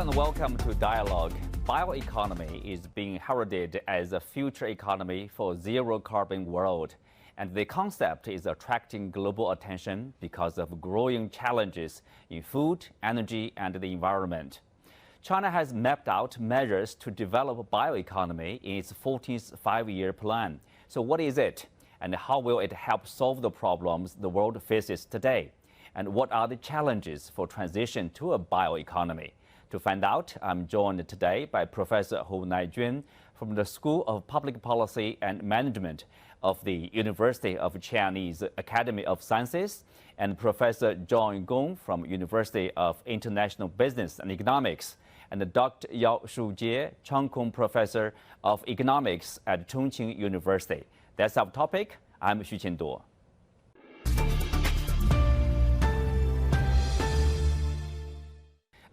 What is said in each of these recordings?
and welcome to Dialogue. Bioeconomy is being heralded as a future economy for zero-carbon world. And the concept is attracting global attention because of growing challenges in food, energy, and the environment. China has mapped out measures to develop bioeconomy in its 14th five-year plan. So what is it? And how will it help solve the problems the world faces today? And what are the challenges for transition to a bioeconomy? To find out, I'm joined today by Professor Hu Naijun from the School of Public Policy and Management of the University of Chinese Academy of Sciences and Professor John Gong from University of International Business and Economics, and Dr. Yao Shujie, Chang Kong Professor of Economics at Chongqing University. That's our topic. I'm Xu Qinduo.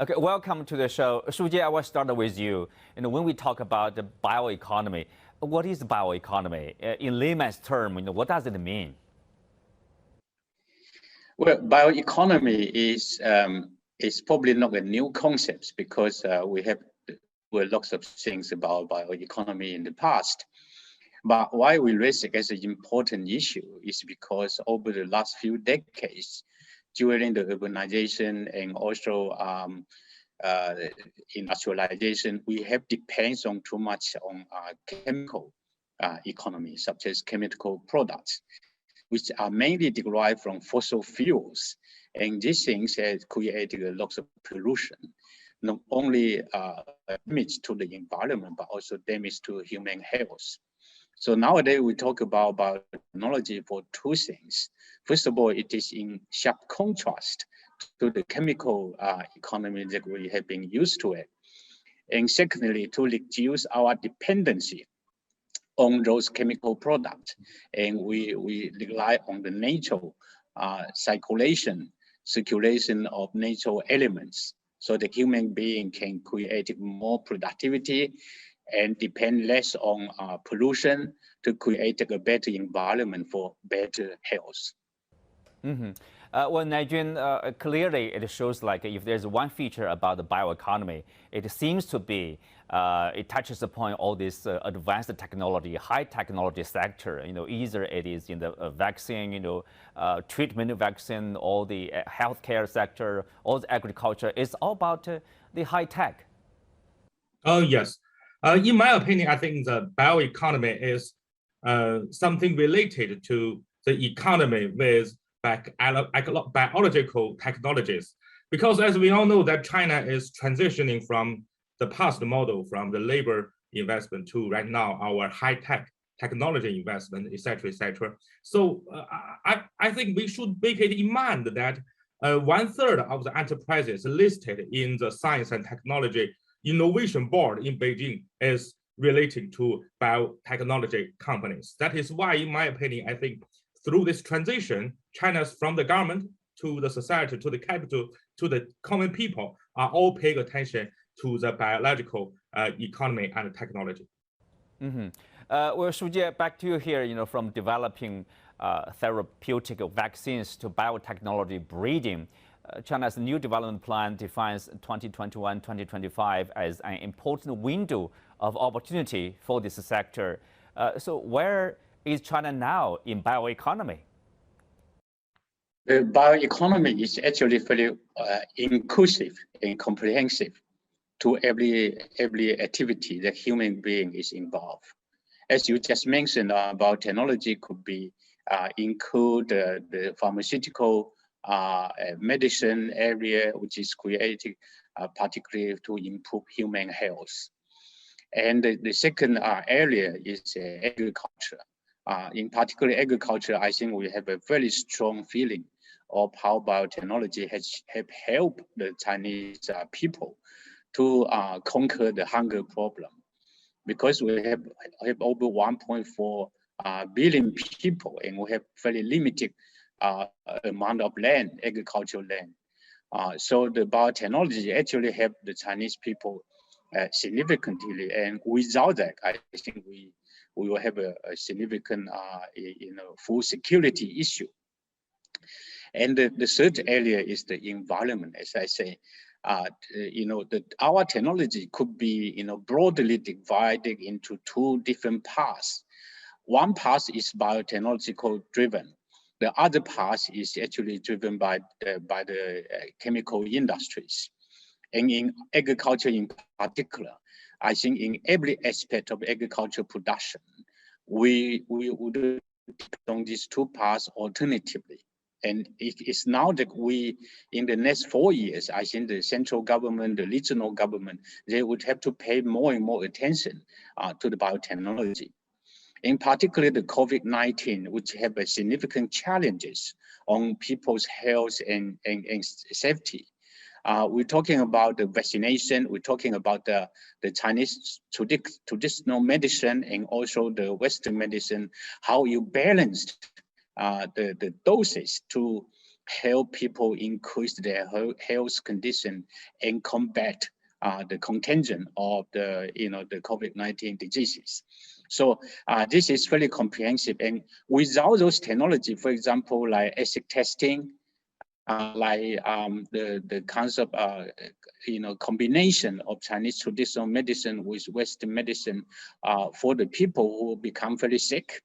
Okay, welcome to the show. Shujie, I will start with you. When we talk about the bioeconomy, what is bioeconomy? In layman's term, what does it mean? Well, bioeconomy is probably not a new concept because we have lots of things about bioeconomy in the past. But why we raise it as an important issue is because over the last few decades, during the urbanization and also industrialization, we have depends on too much on chemical economy, such as chemical products, which are mainly derived from fossil fuels. And these things have created lots of pollution, not only damage to the environment, but also damage to human health. So nowadays we talk about biotechnology for two things. First of all, it is in sharp contrast to the chemical economy that we have been used to it. And secondly, to reduce our dependency on those chemical products. And we rely on the natural circulation of natural elements so the human being can create more productivity and depend less on pollution to create a better environment for better health. Mm-hmm. Well, Naijun, clearly it shows like if there's one feature about the bioeconomy, it seems to be it touches upon all this advanced technology, high technology sector. Either it is in the vaccine, treatment vaccine, or the healthcare sector, or the agriculture. It's all about the high tech. Oh yes. In my opinion, I think the bioeconomy is something related to the economy with biological technologies. Because as we all know that China is transitioning from the past model, from the labor investment to right now our high-tech technology investment, et cetera. So I think we should make it in mind that 1/3 of the enterprises listed in the Science and Technology Innovation Board in Beijing is related to biotechnology companies. That is why, in my opinion, I think through this transition, China's from the government to the society, to the capital, to the common people are all paying attention to the biological economy and technology. Mm-hmm. Well, Shujie, back to you here, from developing therapeutic vaccines to biotechnology breeding. China's new development plan defines 2021-2025 as an important window of opportunity for this sector. So where is China now in bioeconomy? The bioeconomy is actually very inclusive and comprehensive to every activity that human being is involved. As you just mentioned, biotechnology could be include the pharmaceutical medicine area, which is created particularly to improve human health. And the second area is agriculture. In particular, agriculture, I think we have a very strong feeling of how biotechnology have helped the Chinese people to conquer the hunger problem. Because we have over 1.4 billion people, and we have very limited amount of land, agricultural land. So the biotechnology actually helped the Chinese people significantly, and without that, I think we will have a significant, food security issue. And the third area is the environment. As I say, our technology could be, broadly divided into two different paths. One path is biotechnological driven. The other path is actually driven by the chemical industries. And in agriculture in particular, I think in every aspect of agricultural production, we would on these two paths alternatively. And it's now that we, in the next 4 years, I think the central government, the regional government, they would have to pay more and more attention to the biotechnology. In particular, the COVID-19, which have significant challenges on people's health and safety. We're talking about the vaccination, we're talking about the Chinese traditional medicine and also the Western medicine, how you balanced the doses to help people increase their health condition and combat the contagion of the COVID-19 diseases. So this is very comprehensive, and without those technology, for example, like acid testing, the concept, combination of Chinese traditional medicine with Western medicine for the people who become very sick.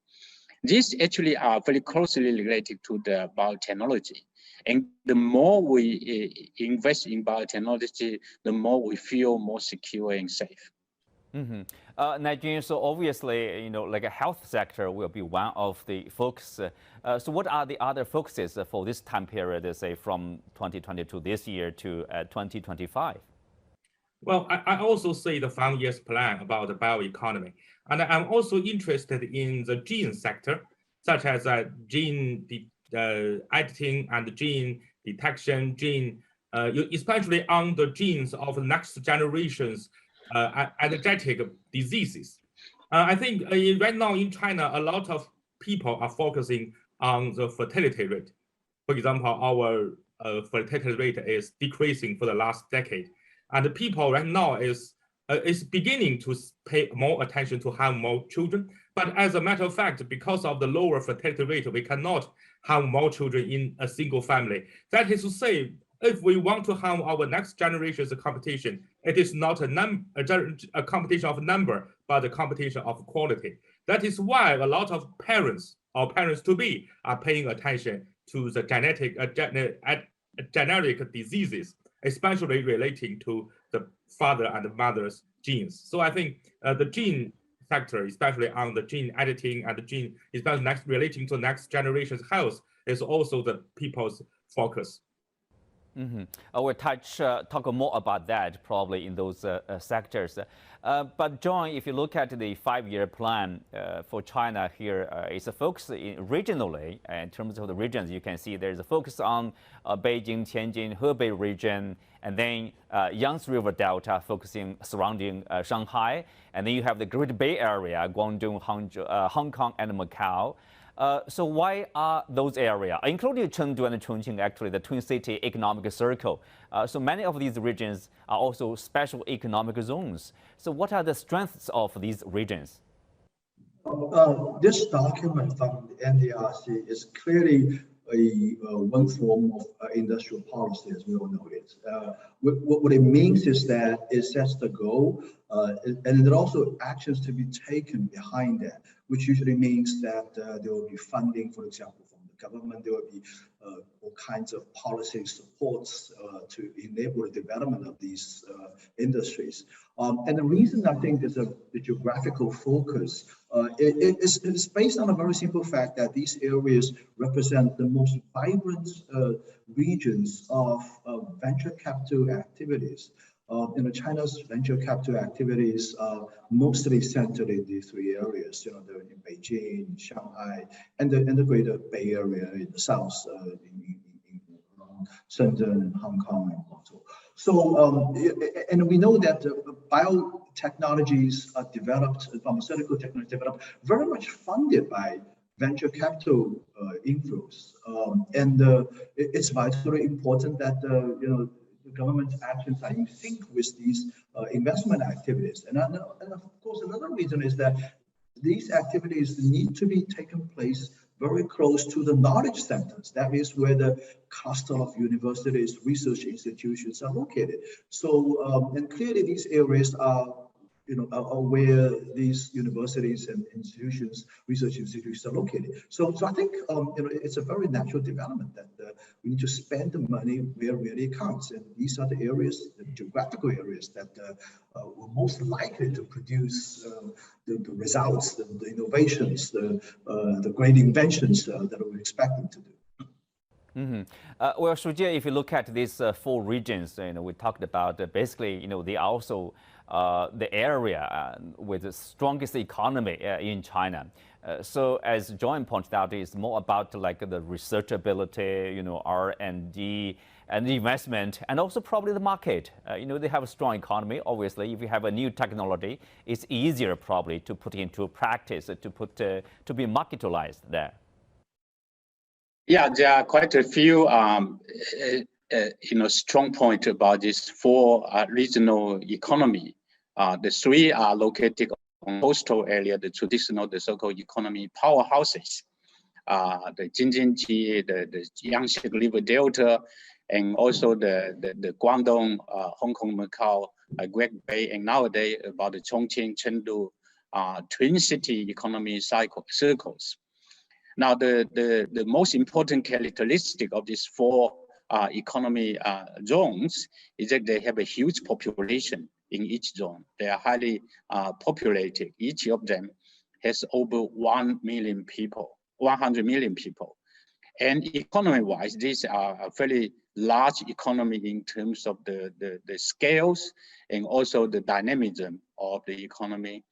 These actually are very closely related to the biotechnology. And the more we invest in biotechnology, the more we feel more secure and safe. Mm-hmm. Najin, so obviously, like a health sector will be one of the focus. So what are the other focuses for this time period, say from 2022 this year to 2025? Well, I also see the 5 years plan about the bioeconomy. And I'm also interested in the gene sector, such as gene editing and gene detection, especially on the genes of next generations energetic diseases. I think right now in China, a lot of people are focusing on the fertility rate. For example, our fertility rate is decreasing for the last decade. And the people right now is beginning to pay more attention to have more children. But as a matter of fact, because of the lower fertility rate, we cannot have more children in a single family. That is to say, if we want to have our next generation's competition, it is not a competition of number, but a competition of quality. That is why a lot of parents or parents-to-be are paying attention to the generic diseases, especially relating to the father and the mother's genes. So I think the gene sector, especially on the gene editing and the gene, especially relating to next generation's health, is also the people's focus. Mm-hmm. We'll talk more about that probably in those sectors. But John, if you look at the 5-year plan for China here, it's a focus regionally. In terms of the regions, you can see there's a focus on Beijing, Tianjin, Hebei region, and then Yangtze River Delta focusing surrounding Shanghai. And then you have the Great Bay Area, Guangdong, Hong Kong, and Macau. So why are those areas, including Chengdu and Chongqing, actually the Twin City Economic Circle? So many of these regions are also special economic zones. So what are the strengths of these regions? This document from the NDRC is clearly one form of industrial policy, as we all know it. What it means is that it sets the goal, and there are also actions to be taken behind that, which usually means that there will be funding, for example, from the government. There will be all kinds of policy supports to enable the development of these industries. And the reason I think there's the geographical focus it's based on a very simple fact that these areas represent the most vibrant regions of venture capital activities. China's venture capital activities are mostly centered in these 3 areas, they're in Beijing, Shanghai, and the Greater Bay Area in the south, in Shenzhen, Hong Kong, and Guangzhou. So, and we know that biotechnologies are developed, pharmaceutical technology developed, very much funded by venture capital inflows. It's vitally important that the government actions are in sync with these investment activities. And of course, another reason is that these activities need to be taken place very close to the knowledge centers. That is where the cluster of universities, research institutions are located. So, and clearly these areas are, are where these universities and institutions, research institutions are located. So I think, it's a very natural development that we need to spend the money where really counts. And these are the areas, the geographical areas that were most likely to produce the results, the innovations, the great inventions that we're expecting to do. Well, Shujie, if you look at these 4 regions, we talked about basically, they are also the area with the strongest economy in China. So as John pointed out, it's more about like the research ability, R&D and investment, and also probably the market. They have a strong economy. Obviously, if you have a new technology, it's easier probably to put into practice, to be marketized there. Yeah, there are quite a few, strong points about these 4 regional economy. The 3 are located on coastal area, the traditional, the so-called economy powerhouses. The Jing-Jin-Ji, the Yangtze River Delta, and also the Guangdong, Hong Kong, Macau, Great Bay, and nowadays about the Chongqing, Chengdu, twin city economy circles. Now, the most important characteristic of these 4 economy zones is that they have a huge population in each zone. They are highly populated. Each of them has over 1 million people, 100 million people. And economy-wise, these are a very large economy in terms of the scales and also the dynamism of the economy.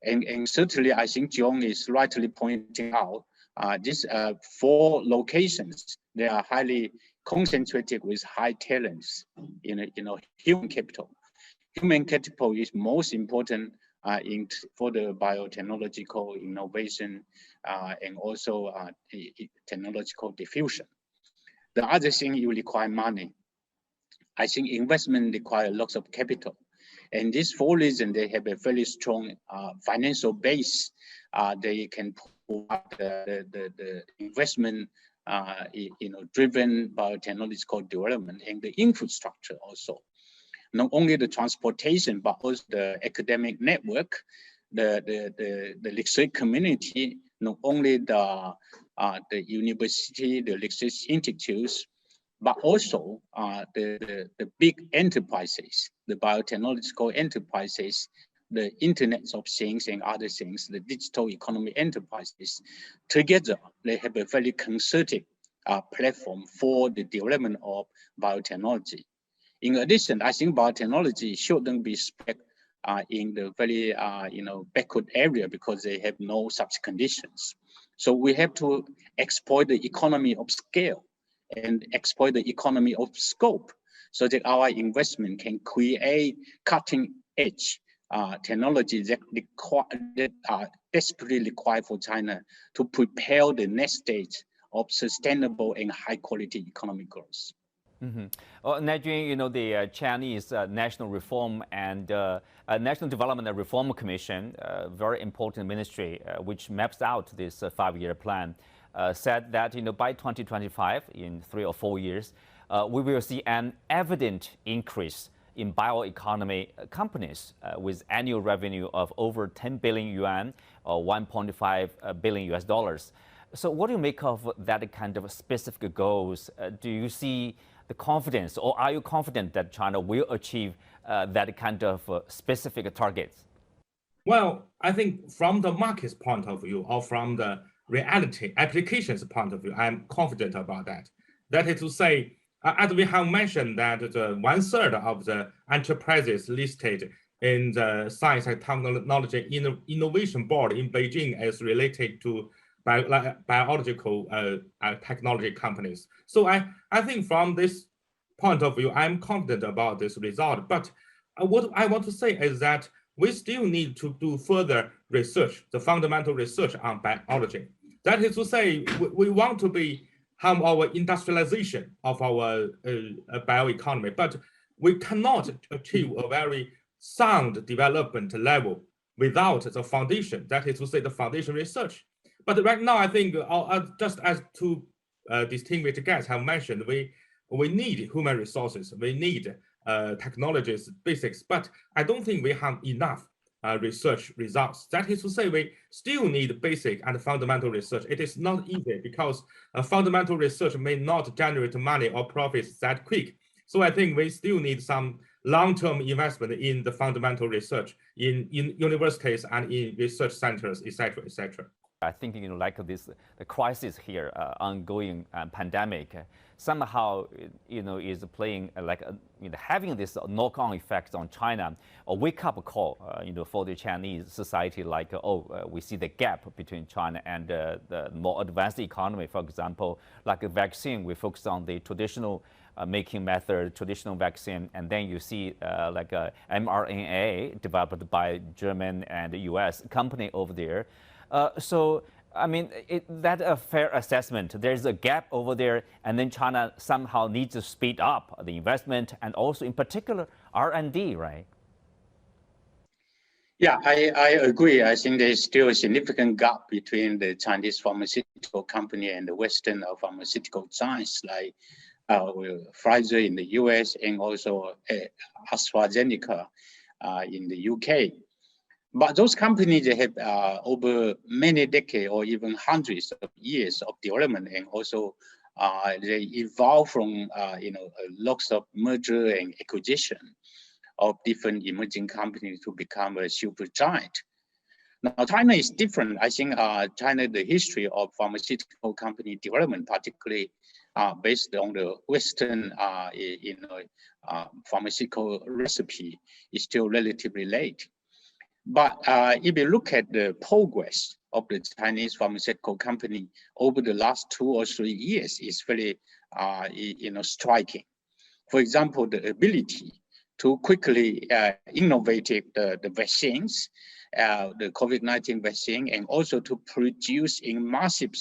And certainly, I think John is rightly pointing out these 4 locations, they are highly concentrated with high talents in human capital. Human capital is most important for the biotechnological innovation and also technological diffusion. The other thing, you require money. I think investment requires lots of capital. And these 4 reasons, they have a very strong financial base. They can provide the investment, driven biotechnological development and the infrastructure also. Not only the transportation, but also the academic network, the research community, not only the university, the research institutes, but also the big enterprises, the biotechnological enterprises, the Internet of Things and other things, the digital economy enterprises. Together, they have a very concerted platform for the development of biotechnology. In addition, I think biotechnology shouldn't be spread in the very backward area because they have no such conditions. So we have to exploit the economy of scale and exploit the economy of scope so that our investment can create cutting edge technologies that are desperately required for China to prepare the next stage of sustainable and high quality economic growth. Najun, the Chinese National Reform and National Development and Reform Commission, very important ministry, which maps out this 5-year plan, said that by 2025, in 3 or 4 years, we will see an evident increase in bioeconomy companies with annual revenue of over 10 billion yuan or $1.5 billion US. So what do you make of that kind of specific goals? Do you see the confidence, or are you confident that China will achieve that kind of specific targets? Well, I think from the market's point of view, or from the reality applications point of view, I'm confident about that. That is to say, as we have mentioned, that 1/3 of the enterprises listed in the Science and Technology Innovation Board in Beijing is related to biological technology companies. So I think from this point of view, I'm confident about this result. But what I want to say is that we still need to do further research, the fundamental research on biology. That is to say, we want to have our industrialization of our bioeconomy, but we cannot achieve a very sound development level without the foundation. That is to say, the foundation research. But right now, I think just as two distinguished guests have mentioned, we need human resources, we need technologies, basics, but I don't think we have enough research results. That is to say, we still need basic and fundamental research. It is not easy because fundamental research may not generate money or profits that quick. So I think we still need some long-term investment in the fundamental research in universities and in research centers, etc., etc. I think, like this, the crisis here, ongoing pandemic, somehow, is playing having this knock-on effect on China, a wake-up call, for the Chinese society, like, we see the gap between China and the more advanced economy. For example, like a vaccine, we focus on the traditional making method, traditional vaccine, and then you see like a mRNA developed by German and US company over there. So, I mean, that's a fair assessment. There's a gap over there, and then China somehow needs to speed up the investment and also, in particular, R&D, right? Yeah, I agree. I think there's still a significant gap between the Chinese pharmaceutical company and the Western pharmaceutical giants like Pfizer in the US and also AstraZeneca in the UK. But those companies, they have over many decades or even hundreds of years of development, and also they evolve from lots of merger and acquisition of different emerging companies to become a super giant. Now, China is different. I think China, the history of pharmaceutical company development, particularly based on the Western pharmaceutical recipe, is still relatively late. But if you look at the progress of the Chinese pharmaceutical company over the last 2 or 3 years, is very, striking. For example, the ability to quickly innovate the vaccines, the COVID-19 vaccine, and also to produce in massive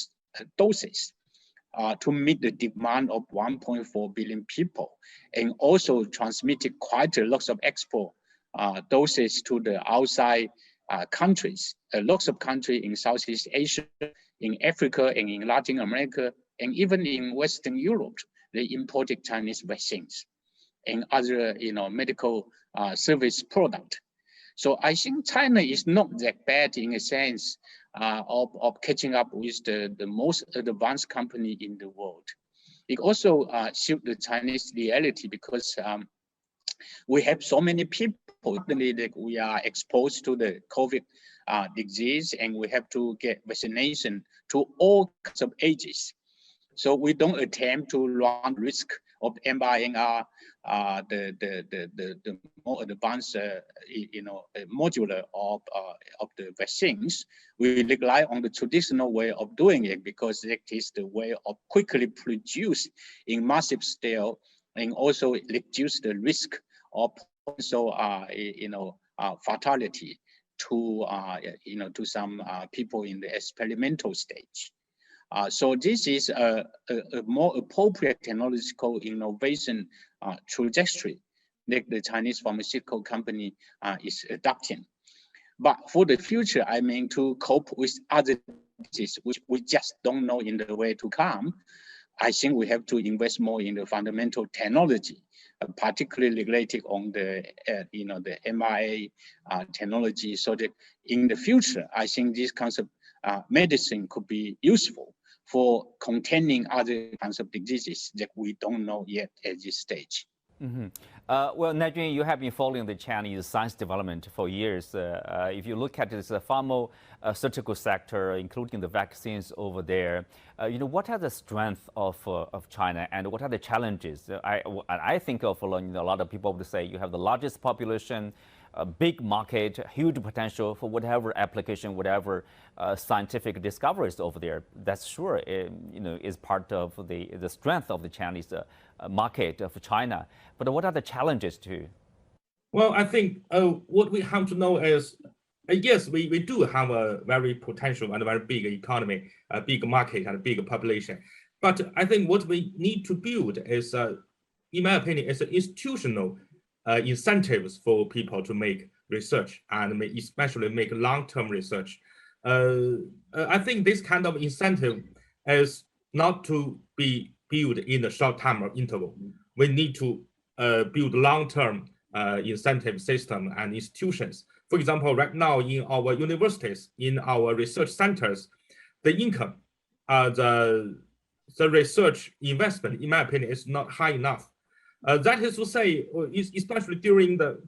doses to meet the demand of 1.4 billion people, and also transmitted quite a lot of export doses to the outside countries, lots of countries in Southeast Asia, in Africa, and in Latin America, and even in Western Europe, they imported Chinese vaccines and other, medical service product. So I think China is not that bad in a sense of catching up with the most advanced company in the world. It also suits the Chinese reality because we have so many people that we are exposed to the COVID disease, and we have to get vaccination to all kinds of ages. So we don't attempt to run risk of mRNA, the more advanced, modular of the vaccines. We rely on the traditional way of doing it because that is the way of quickly produce in massive scale, and also reduce the risk of also, fatality to, to some people in the experimental stage. So this is a more appropriate technological innovation trajectory that the Chinese pharmaceutical company is adopting. But for the future, I mean, to cope with other diseases, which we just don't know in the way to come, I think we have to invest more in the fundamental technology, particularly related on the, the mRNA technology, so that in the future, I think this kinds of medicine could be useful for containing other kinds of diseases that we don't know yet at this stage. Mm-hmm. Well, Najun, you have been following the Chinese science development for years. If you look at this pharmaceutical sector, including the vaccines over there, what are the strengths of China and what are the challenges? I think of, a lot of people would say you have the largest population, a big market, huge potential for whatever application, whatever scientific discoveries over there. That's sure, is part of the strength of the Chinese market of China. But what are the challenges too? Well, I think what we have to know is, yes, we do have a very potential and a very big economy, a big market and a big population. But I think what we need to build is, in my opinion, is institutional incentives for people to make research and especially make long-term research. I think this kind of incentive is not to be built in the short-term interval. We need to build long-term incentive system and institutions. For example, right now in our universities, in our research centers, the income, the research investment, in my opinion, is not high enough. That is to say, especially during the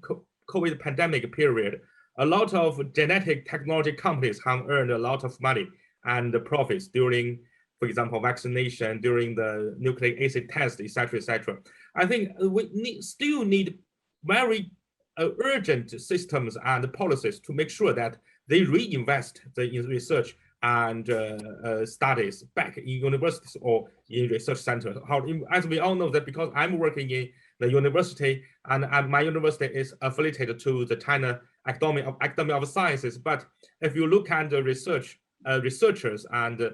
COVID pandemic period, a lot of genetic technology companies have earned a lot of money and profits during, for example, vaccination, during the nucleic acid test, etc., etc. I think we still need very urgent systems and policies to make sure that they reinvest in research and studies back in universities or in research centers. As we all know that because I'm working in the university and my university is affiliated to the China Academy of Sciences. But if you look at the researchers and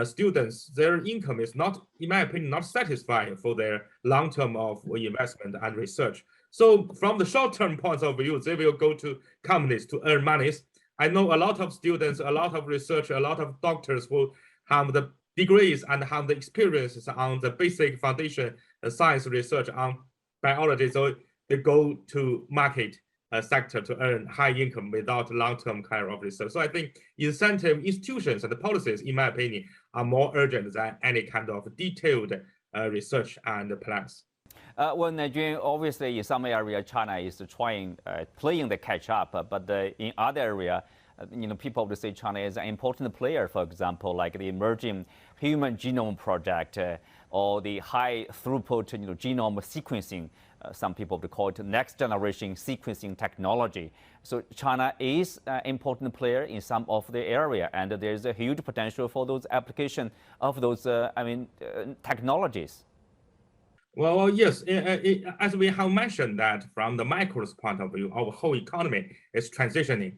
students, their income is not, in my opinion, not satisfying for their long term of investment and research. So from the short-term point of view, they will go to companies to earn monies. I know a lot of students, a lot of research, a lot of doctors who have the degrees and have the experiences on the basic foundation science research on biology. So they go to market sector to earn high income without long-term kind of research. So I think incentive institutions and the policies, in my opinion, are more urgent than any kind of detailed research and plans. Well, Nigeria, obviously, in some area, China is playing the catch up, but in other area, people would say China is an important player. For example, like the emerging Human Genome Project or the high throughput, genome sequencing. Some people would call it next generation sequencing technology. So China is an important player in some of the area, and there's a huge potential for those application of those, technologies. Well, yes, as we have mentioned that from the micro's point of view, our whole economy is transitioning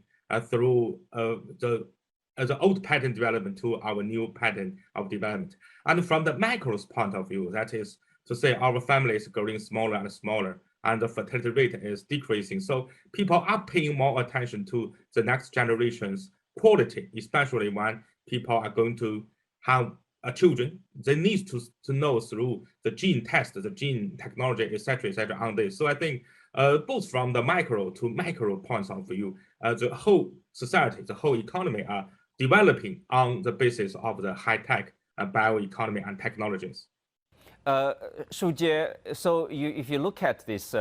through the old pattern development to our new pattern of development. And from the macro's point of view, that is to say our family is growing smaller and smaller, and the fertility rate is decreasing. So people are paying more attention to the next generation's quality, especially when people are going to have children. They need to know through the gene test, the gene technology, etc., on this. So I think both from the micro to macro points of view, the whole society, the whole economy are developing on the basis of the high-tech bioeconomy and technologies. Shujie, so if you look at this,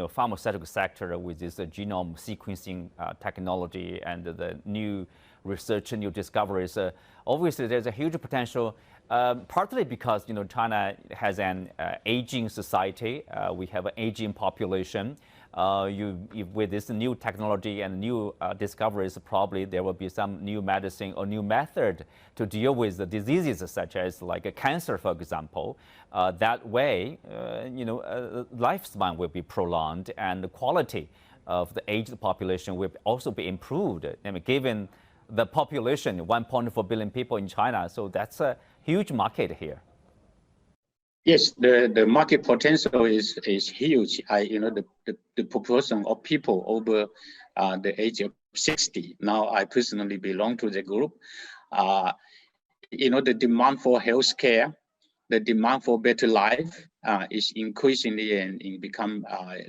pharmaceutical sector with this genome sequencing technology and the new research and new discoveries, obviously there's a huge potential. Partly because China has an aging society, we have an aging population. With this new technology and new discoveries, probably there will be some new medicine or new method to deal with the diseases such as like a cancer, for example. That way, lifespan will be prolonged and the quality of the aged population will also be improved. I mean, given the population, 1.4 billion people in China, so that's a huge market here. Yes, the market potential is huge. The proportion of people over the age of 60. Now, I personally belong to the group. The demand for healthcare, the demand for better life is increasingly and become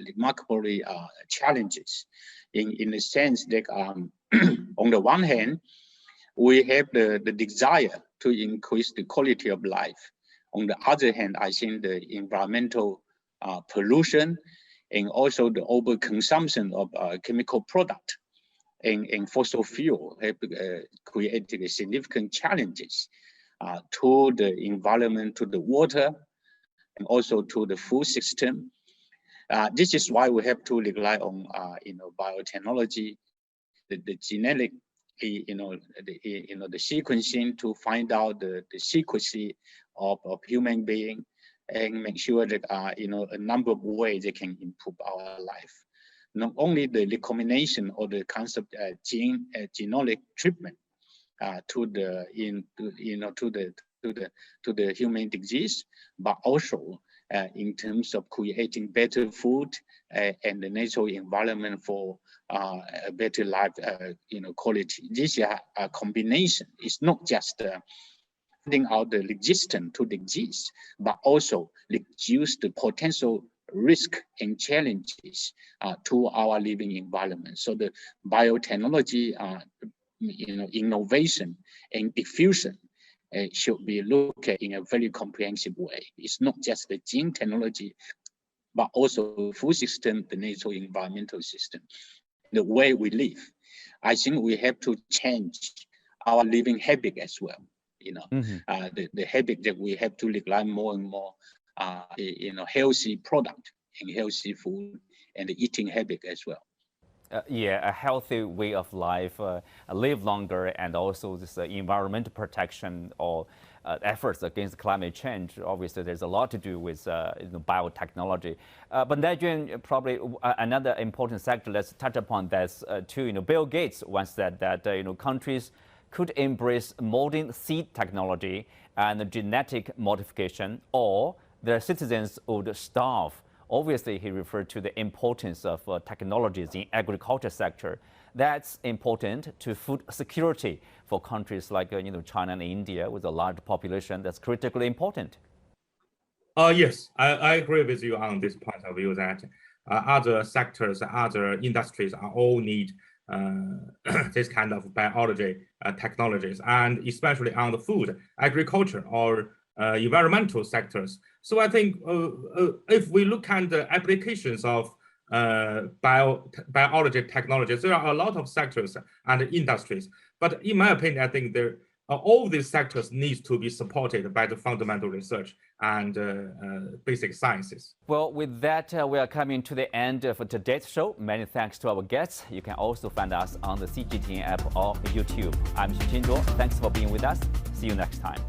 remarkably challenges. In the sense that on the one hand, we have the desire to increase the quality of life. On the other hand, I think the environmental pollution and also the overconsumption of chemical product and fossil fuel have created significant challenges to the environment, to the water, and also to the food system. This is why we have to rely on biotechnology, the genetic, the sequencing to find out the secrecy of human being and make sure that a number of ways they can improve our life. Not only the recombination or the concept genomic treatment to the human disease, but also in terms of creating better food, and the natural environment for a better life, quality. This is a combination. It's not just finding out the resistance to the disease, but also reduce the potential risk and challenges to our living environment. So the biotechnology, innovation and diffusion should be looked at in a very comprehensive way. It's not just the gene technology, but also food system, the natural environmental system, the way we live. I think we have to change our living habit as well. The habit that we have to rely more and more, healthy product and healthy food and the eating habit as well. A healthy way of life, live longer, and also this environmental protection or efforts against climate change. Obviously, there's a lot to do with biotechnology. But Najun, probably another important sector. Let's touch upon this too. Bill Gates once said that countries could embrace modern seed technology and genetic modification, or their citizens would starve. Obviously, he referred to the importance of technologies in agriculture sector. That's important to food security for countries like China and India with a large population. That's critically important. Yes, I agree with you on this point of view that other sectors, other industries all need this kind of biology technologies, and especially on the food, agriculture, or environmental sectors. So I think if we look at the applications of biology technologies, there are a lot of sectors and industries. But in my opinion, I think all these sectors need to be supported by the fundamental research and basic sciences. Well, with that, we are coming to the end of today's show. Many thanks to our guests. You can also find us on the CGTN app or YouTube. I'm Xu Qinzhuo. Thanks for being with us. See you next time.